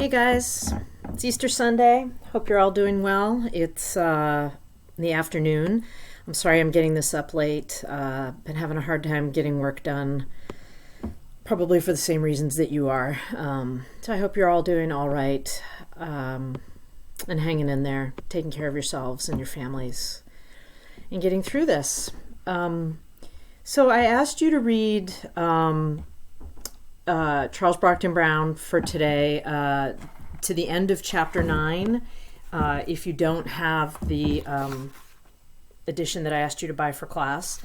Hey guys, it's Easter Sunday. Hope you're all doing well. It's in the afternoon. I'm sorry I'm getting this up late. Been having a hard time getting work done, probably for the same reasons that you are. So I hope you're all doing all right and hanging in there, taking care of yourselves and your families, and getting through this. So I asked you to read Charles Brockden Brown for today to the end of chapter 9. If you don't have the edition that I asked you to buy for class,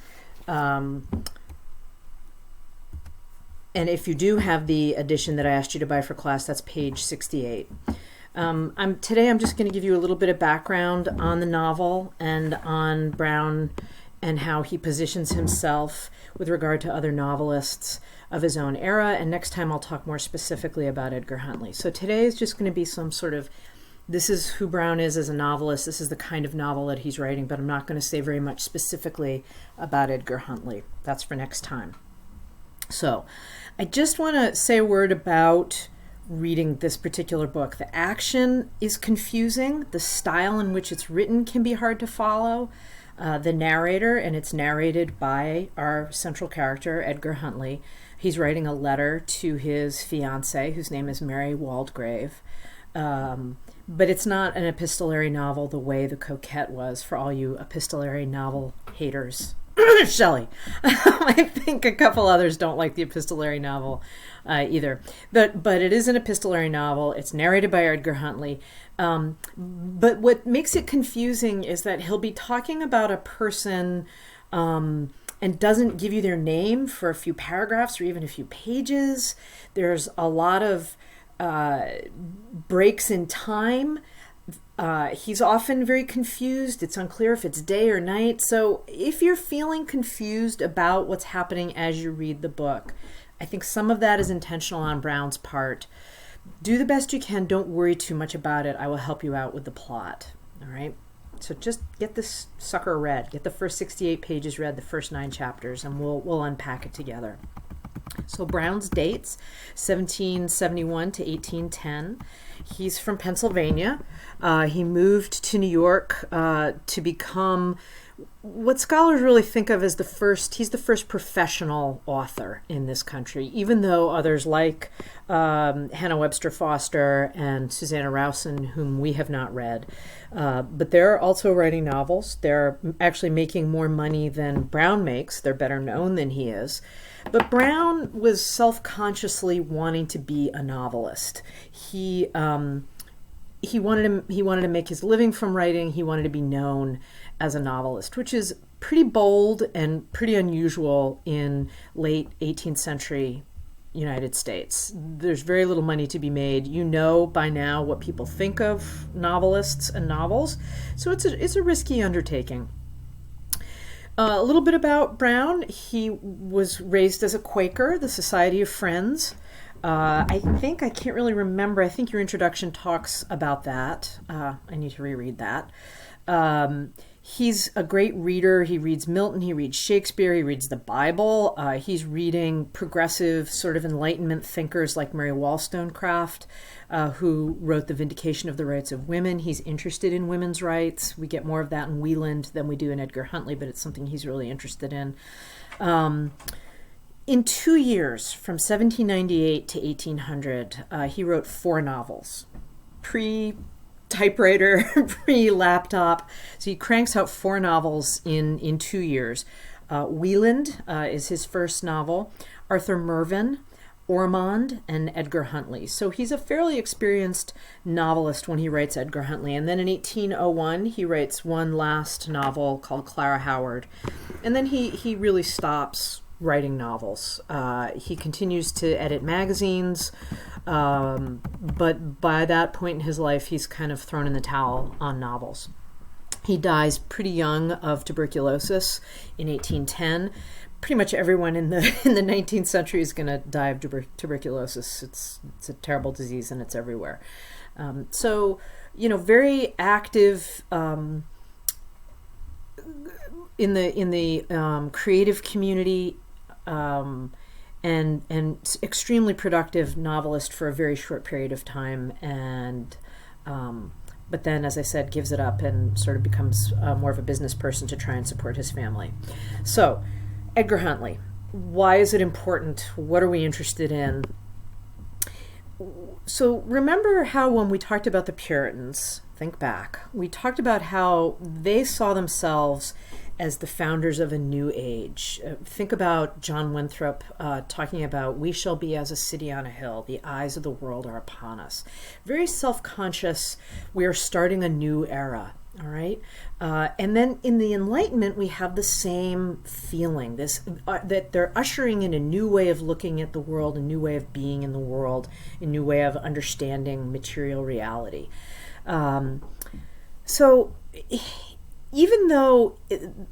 and if you do have the edition that I asked you to buy for class, that's page 68. Today I'm just going to give you a little bit of background on the novel and on Brown and how he positions himself with regard to other novelists of his own era. And next time I'll talk more specifically about Edgar Huntly. So today is just going to be some sort of, this is who Brown is as a novelist. This is the kind of novel that he's writing, but I'm not going to say very much specifically about Edgar Huntly. That's for next time. So I just want to say a word about reading this particular book. The action is confusing. The style in which it's written can be hard to follow. The narrator, and it's narrated by our central character, Edgar Huntly. He's writing a letter to his fiancée, whose name is Mary Waldegrave. But it's not an epistolary novel the way The Coquette was, for all you epistolary novel haters. Shelley. I think a couple others don't like the epistolary novel either. But it is an epistolary novel. It's narrated by Edgar Huntly. But what makes it confusing is that he'll be talking about a person and doesn't give you their name for a few paragraphs or even a few pages. There's a lot of breaks in time. He's often very confused. It's unclear if it's day or night. So if you're feeling confused about what's happening as you read the book, I think some of that is intentional on Brown's part. Do the best you can. Don't worry too much about it. I will help you out with the plot. All right? So just get this sucker read. Get the first 68 pages read, the first 9 chapters, and we'll unpack it together. So Brown's dates, 1771 to 1810. He's from Pennsylvania. He moved to New York to become what scholars really think of as he's the first professional author in this country, even though others like Hannah Webster Foster and Susanna Rowson, whom we have not read, but they're also writing novels. They're actually making more money than Brown makes. They're better known than he is. But Brown was self-consciously wanting to be a novelist. He wanted to make his living from writing. He wanted to be known as a novelist, which is pretty bold and pretty unusual in late 18th century United States. There's very little money to be made. You know by now what people think of novelists and novels, so it's a risky undertaking. A little bit about Brown. He was raised as a Quaker, the Society of Friends. I can't really remember. I think your introduction talks about that. I need to reread that. He's a great reader. He reads Milton, he reads Shakespeare, he reads the Bible. He's reading progressive sort of Enlightenment thinkers like Mary Wollstonecraft, who wrote The Vindication of the Rights of Women. He's interested in women's rights. We get more of that in Wieland than we do in Edgar Huntly, but it's something he's really interested in. In 2 years, from 1798 to 1800, he wrote 4 novels. Pre-typewriter, pre-laptop. So he cranks out 4 novels in 2 years. Wieland is his first novel. Arthur Mervyn, Ormond, and Edgar Huntly. So he's a fairly experienced novelist when he writes Edgar Huntly. And then in 1801, he writes one last novel called Clara Howard. And then he really stops writing novels. He continues to edit magazines, but by that point in his life, he's kind of thrown in the towel on novels. He dies pretty young of tuberculosis in 1810. Pretty much everyone in the 19th century is going to die of tuberculosis. It's a terrible disease and it's everywhere. So, very active in the creative community. and extremely productive novelist for a very short period of time, and but then, as I said, gives it up and sort of becomes more of a business person to try and support his family. So, Edgar Huntly, why is it important? What are we interested in? So remember how when we talked about the Puritans, think back, we talked about how they saw themselves as the founders of a new age. Think about John Winthrop talking about, we shall be as a city on a hill, the eyes of the world are upon us. Very self-conscious, we are starting a new era. All right. And then in the Enlightenment, we have the same feeling, this that they're ushering in a new way of looking at the world, a new way of being in the world, a new way of understanding material reality. So even though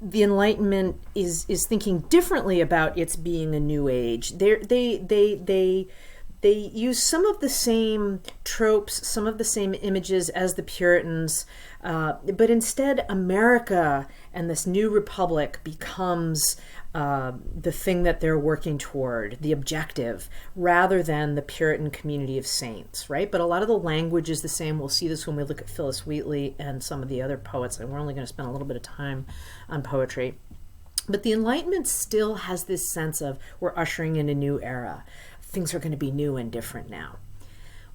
the Enlightenment is thinking differently about its being a new age, they use some of the same tropes, some of the same images as the Puritans, but instead America and this new republic becomes the thing that they're working toward, the objective, rather than the Puritan community of saints, right? But a lot of the language is the same. We'll see this when we look at Phyllis Wheatley and some of the other poets, and we're only going to spend a little bit of time on poetry. But the Enlightenment still has this sense of, we're ushering in a new era. Things are going to be new and different now.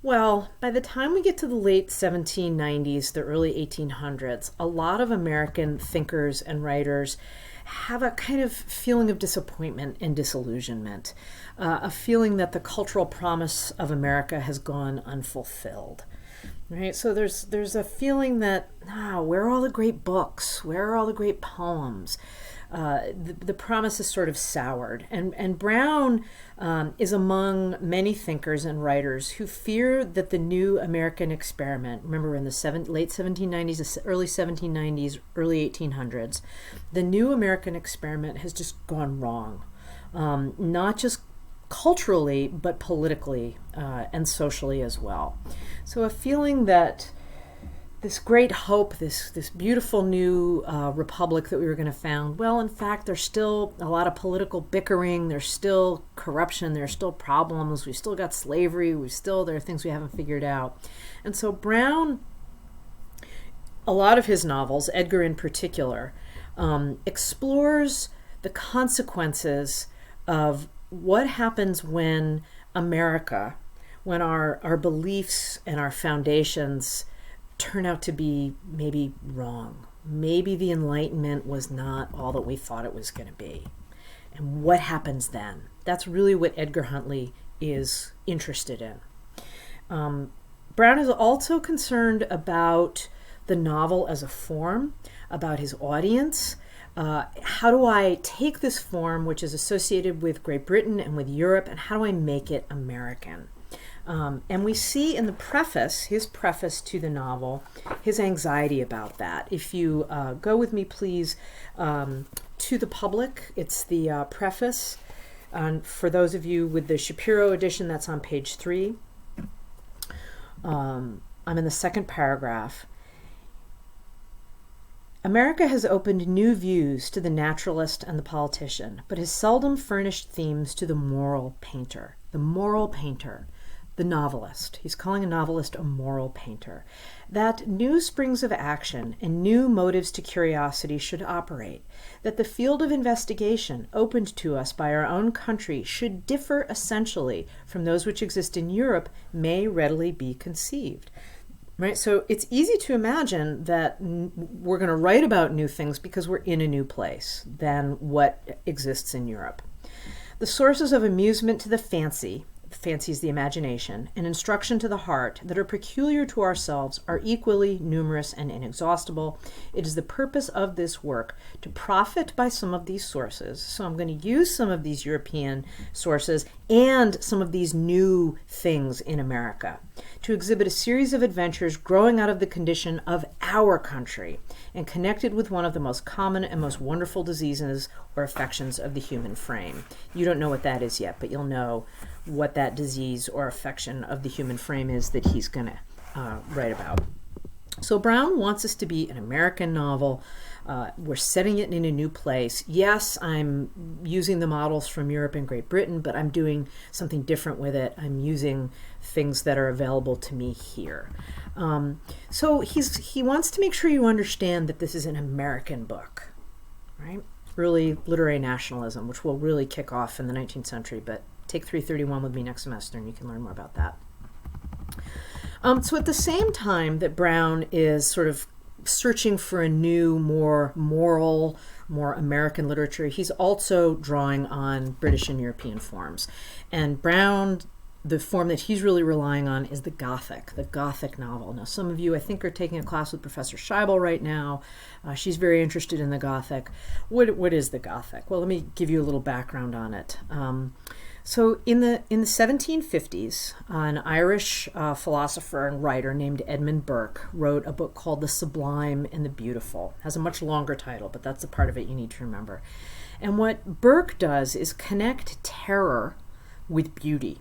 Well, by the time we get to the late 1790s, the early 1800s, a lot of American thinkers and writers have a kind of feeling of disappointment and disillusionment, a feeling that the cultural promise of America has gone unfulfilled. Right? So there's a feeling that, where are all the great books? Where are all the great poems? The promise is sort of soured. And Brown is among many thinkers and writers who fear that the new American experiment, remember in the late 1790s, early 1790s, early 1800s, the new American experiment has just gone wrong. Not just culturally, but politically and socially as well. So a feeling that this great hope, this beautiful new republic that we were going to found, well, in fact, there's still a lot of political bickering, there's still corruption, there's still problems, we've still got slavery, there are things we haven't figured out. And so Brown, a lot of his novels, Edgar in particular, explores the consequences of what happens when America, when our beliefs and our foundations turn out to be maybe wrong. Maybe the Enlightenment was not all that we thought it was going to be. And what happens then? That's really what Edgar Huntly is interested in. Brown is also concerned about the novel as a form, about his audience. How do I take this form, which is associated with Great Britain and with Europe, and how do I make it American? And we see in the preface, his preface to the novel, his anxiety about that. If you go with me, please, to the public, it's the preface. For those of you with the Shapiro edition, that's on page 3. I'm in the second paragraph. America has opened new views to the naturalist and the politician, but has seldom furnished themes to the moral painter. The moral painter. The novelist. He's calling a novelist a moral painter. That new springs of action and new motives to curiosity should operate. That the field of investigation opened to us by our own country should differ essentially from those which exist in Europe may readily be conceived. Right? So it's easy to imagine that we're going to write about new things because we're in a new place than what exists in Europe. The sources of amusement to the fancy is the imagination, and instruction to the heart that are peculiar to ourselves are equally numerous and inexhaustible. It is the purpose of this work to profit by some of these sources. So I'm going to use some of these European sources and some of these new things in America to exhibit a series of adventures growing out of the condition of our country and connected with one of the most common and most wonderful diseases or affections of the human frame. You don't know what that is yet, but you'll know what that disease or affection of the human frame is that he's going to write about. So Brown wants us to be an American novel. We're setting it in a new place. Yes, I'm using the models from Europe and Great Britain, but I'm doing something different with it. I'm using things that are available to me here. So he wants to make sure you understand that this is an American book, right? Early literary nationalism, which will really kick off in the 19th century, but take 331 with me next semester and you can learn more about that. So at the same time that Brown is sort of searching for a new, more moral, more American literature, he's also drawing on British and European forms. And Brown, the form that he's really relying on is the Gothic novel. Now, some of you, I think, are taking a class with Professor Scheibel right now. She's very interested in the Gothic. What is the Gothic? Well, let me give you a little background on it. So in the 1750s, an Irish philosopher and writer named Edmund Burke wrote a book called The Sublime and the Beautiful. It has a much longer title, but that's the part of it you need to remember. And what Burke does is connect terror with beauty.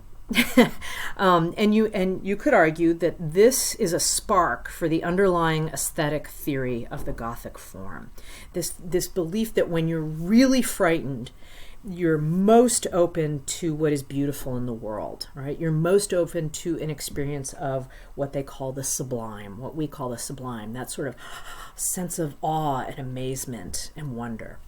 And you could argue that this is a spark for the underlying aesthetic theory of the Gothic form. This belief that when you're really frightened, you're most open to what is beautiful in the world, right? You're most open to an experience of what they call the sublime, what we call the sublime, that sort of sense of awe and amazement and wonder.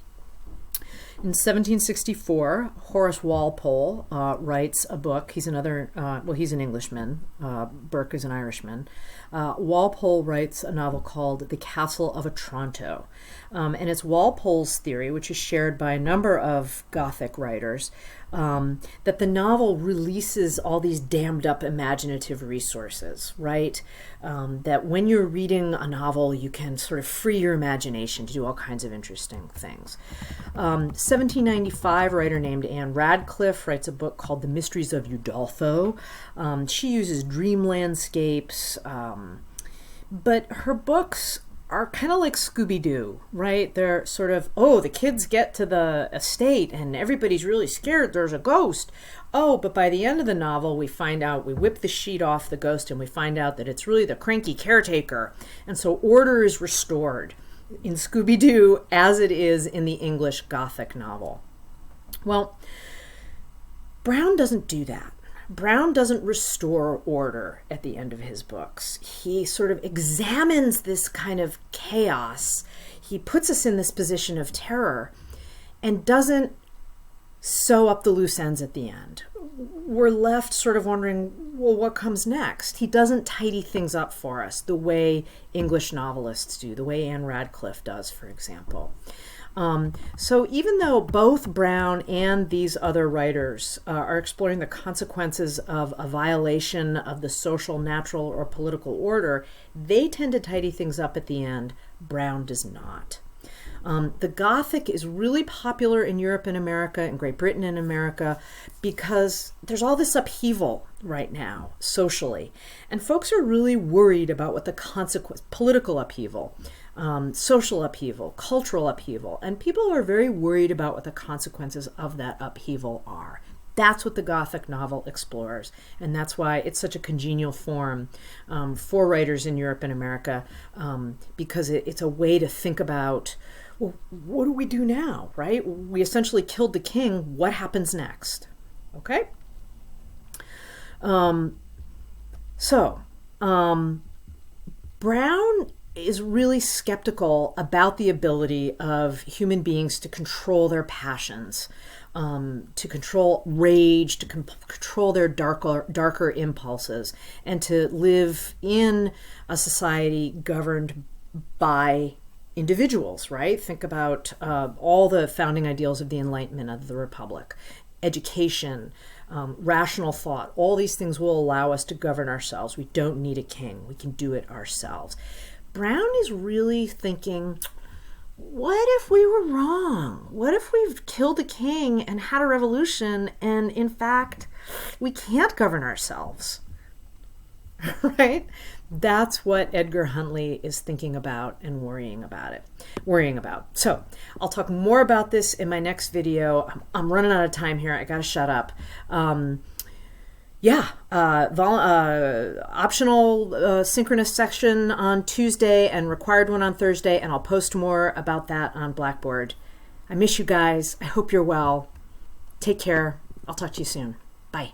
In 1764, Horace Walpole writes a book. He's he's an Englishman. Burke is an Irishman. Walpole writes a novel called The Castle of Otranto. And it's Walpole's theory, which is shared by a number of Gothic writers, that the novel releases all these dammed up imaginative resources, right? That when you're reading a novel, you can sort of free your imagination to do all kinds of interesting things. 1795, a writer named Anne Radcliffe writes a book called The Mysteries of Udolpho. She uses dream landscapes, but her books are kind of like Scooby-Doo, right? They're sort of, the kids get to the estate and everybody's really scared there's a ghost. But by the end of the novel, we find out, we whip the sheet off the ghost and we find out that it's really the cranky caretaker. And so order is restored in Scooby-Doo as it is in the English Gothic novel. Well, Brown doesn't do that. Brown doesn't restore order at the end of his books. He sort of examines this kind of chaos. He puts us in this position of terror and doesn't sew up the loose ends at the end. We're left sort of wondering, well, what comes next? He doesn't tidy things up for us the way English novelists do, the way Anne Radcliffe does, for example. So even though both Brown and these other writers are exploring the consequences of a violation of the social, natural, or political order, they tend to tidy things up at the end. Brown does not. The Gothic is really popular in Europe and America, and Great Britain and America, because there's all this upheaval right now, socially. And folks are really worried about what the consequence, political upheaval, social upheaval, cultural upheaval, and people are very worried about what the consequences of that upheaval are. That's what the Gothic novel explores, and that's why it's such a congenial form for writers in Europe and America, because it's a way to think about, well, what do we do now, right? We essentially killed the king. What happens next? Okay? Brown is really skeptical about the ability of human beings to control their passions, to control rage, to control their darker impulses, and to live in a society governed by individuals, right? Think about all the founding ideals of the Enlightenment, of the Republic, education, rational thought. All these things will allow us to govern ourselves. We don't need a king. We can do it ourselves. Brown is really thinking, what if we were wrong? What if we've killed a king and had a revolution and in fact we can't govern ourselves? Right? That's what Edgar Huntly is thinking about and worrying about. So I'll talk more about this in my next video. I'm running out of time here. I gotta shut up. Yeah, optional synchronous section on Tuesday and required one on Thursday, and I'll post more about that on Blackboard. I miss you guys. I hope you're well. Take care. I'll talk to you soon. Bye.